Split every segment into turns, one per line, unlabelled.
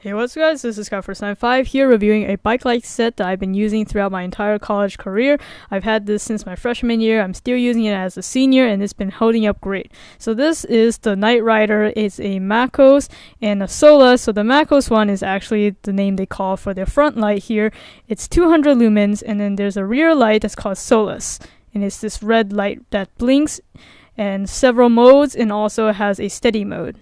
Hey, what's up guys, this is Scott495 here reviewing a bike light set that I've been using throughout my entire college career. I've had this since my freshman year. I'm still using it as a senior and it's been holding up great. So this is the Nite Rider. It's a Mako and a Solas. So the Mako's one is actually the name they call for their front light here. It's 200 lumens, and then there's a rear light that's called Solas. And it's this red light that blinks and several modes, and also has a steady mode.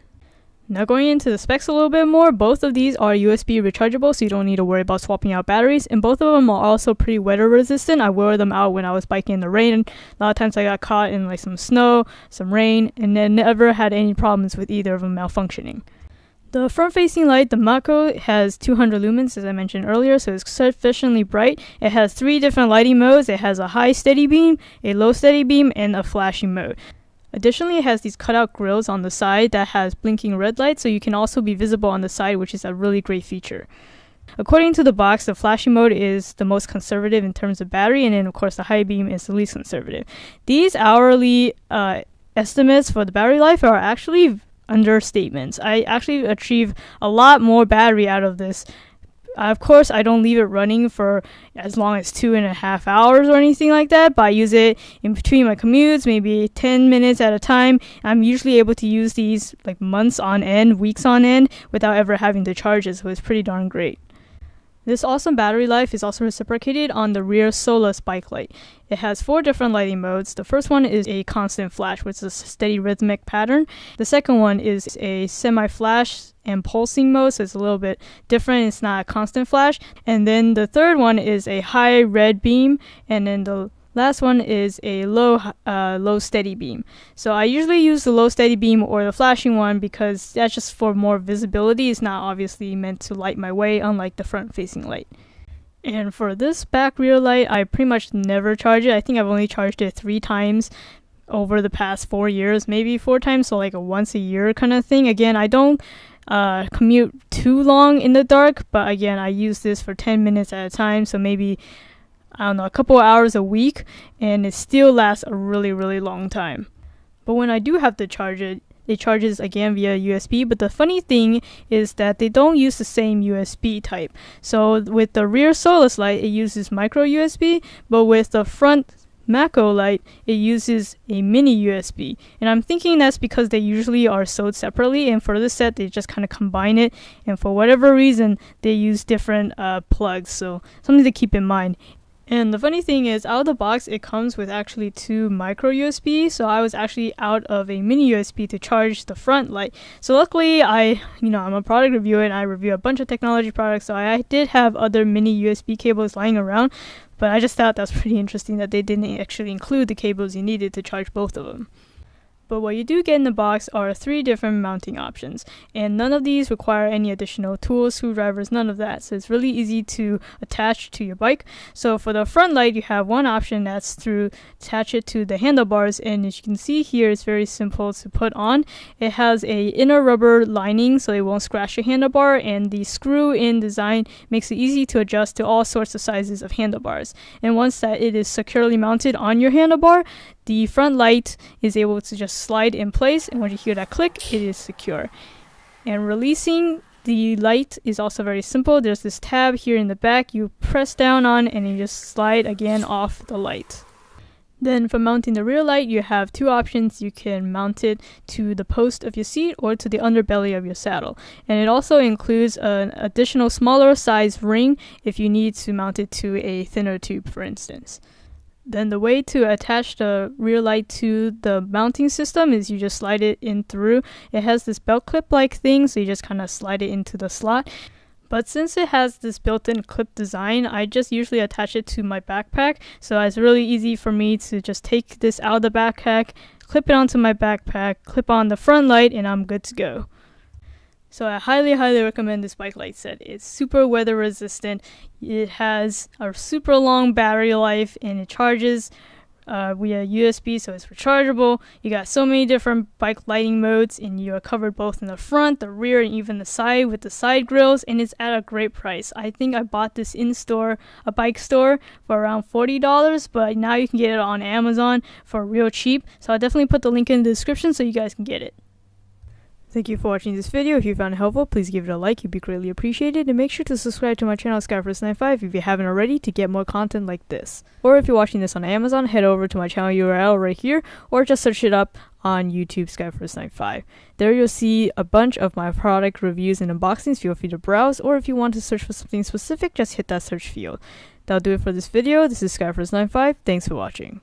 Now going into the specs a little bit more, both of these are USB rechargeable, so you don't need to worry about swapping out batteries, and both of them are also pretty weather resistant. I wore them out when I was biking in the rain. A lot of times I got caught in like some snow, some rain, and then never had any problems with either of them malfunctioning. The front-facing light, the Mako, has 200 lumens, as I mentioned earlier, so it's sufficiently bright. It has 3 different lighting modes. It has a high steady beam, a low steady beam, and a flashing mode. Additionally, it has these cutout grills on the side that has blinking red lights, so you can also be visible on the side, which is a really great feature. According to the box, the flashing mode is the most conservative in terms of battery, and then of course the high beam is the least conservative. These hourly estimates for the battery life are actually understatements. I actually achieve a lot more battery out of this. Of course, I don't leave it running for as long as 2.5 hours or anything like that, but I use it in between my commutes, maybe 10 minutes at a time. I'm usually able to use these like months on end, weeks on end, without ever having to charge it, so it's pretty darn great. This awesome battery life is also reciprocated on the rear Solas bike light. It has 4 different lighting modes. The first one is a constant flash, which is a steady rhythmic pattern. The second one is a semi-flash and pulsing mode, so it's a little bit different. It's not a constant flash. And then the third one is a high red beam, and then the last one is a low steady beam. So I usually use the low steady beam or the flashing one because that's just for more visibility. It's not obviously meant to light my way, unlike the front facing light. And for this back rear light, I pretty much never charge it. I think I've only charged it 3 times over the past 4 years, maybe 4 times, so like a once a year kind of thing. Again, I don't commute too long in the dark, but again, I use this for 10 minutes at a time, so maybe I don't know, a couple of hours a week, and it still lasts a really, really long time. But when I do have to charge it, it charges again via USB, but the funny thing is that they don't use the same USB type. So with the rear Solas light, it uses micro USB, but with the front Mako light, it uses a mini USB. And I'm thinking that's because they usually are sold separately, and for this set, they just kind of combine it, and for whatever reason, they use different plugs, so something to keep in mind. And the funny thing is, out of the box, it comes with actually 2 micro USB, so I was actually out of a mini USB to charge the front light. So luckily, I'm a product reviewer and I review a bunch of technology products, so I did have other mini USB cables lying around, but I just thought that's pretty interesting that they didn't actually include the cables you needed to charge both of them. But what you do get in the box are 3 different mounting options, and none of these require any additional tools, screwdrivers, none of that, so it's really easy to attach to your bike. So for the front light, you have one option that's to attach it to the handlebars, and as you can see here, it's very simple to put on. It has a inner rubber lining so it won't scratch your handlebar, and the screw-in design makes it easy to adjust to all sorts of sizes of handlebars. And once that it is securely mounted on your handlebar, the front light is able to just slide in place, and when you hear that click, it is secure. And releasing the light is also very simple. There's this tab here in the back you press down on, and you just slide again off the light. Then for mounting the rear light, you have 2 options. You can mount it to the post of your seat or to the underbelly of your saddle. And it also includes an additional smaller size ring if you need to mount it to a thinner tube, for instance. Then the way to attach the rear light to the mounting system is you just slide it in through. It has this belt clip like thing, so you just kind of slide it into the slot. But since it has this built-in clip design, I just usually attach it to my backpack. So it's really easy for me to just take this out of the backpack, clip it onto my backpack, clip on the front light, and I'm good to go. So I highly recommend this bike light set. It's super weather resistant. It has a super long battery life, and it charges via USB, so it's rechargeable. You got so many different bike lighting modes, and you are covered both in the front, the rear, and even the side with the side grills, and it's at a great price. I think I bought this in-store, a bike store, for around $40, but now you can get it on Amazon for real cheap. So I'll definitely put the link in the description so you guys can get it. Thank you for watching this video. If you found it helpful, please give it a like, it'd be greatly appreciated, and make sure to subscribe to my channel Skyforce95 if you haven't already to get more content like this. Or if you're watching this on Amazon, head over to my channel URL right here, or just search it up on YouTube Skyforce95. There you'll see a bunch of my product reviews and unboxings. Feel free to browse, or if you want to search for something specific, just hit that search field. That'll do it for this video. This is Skyforce95. Thanks for watching.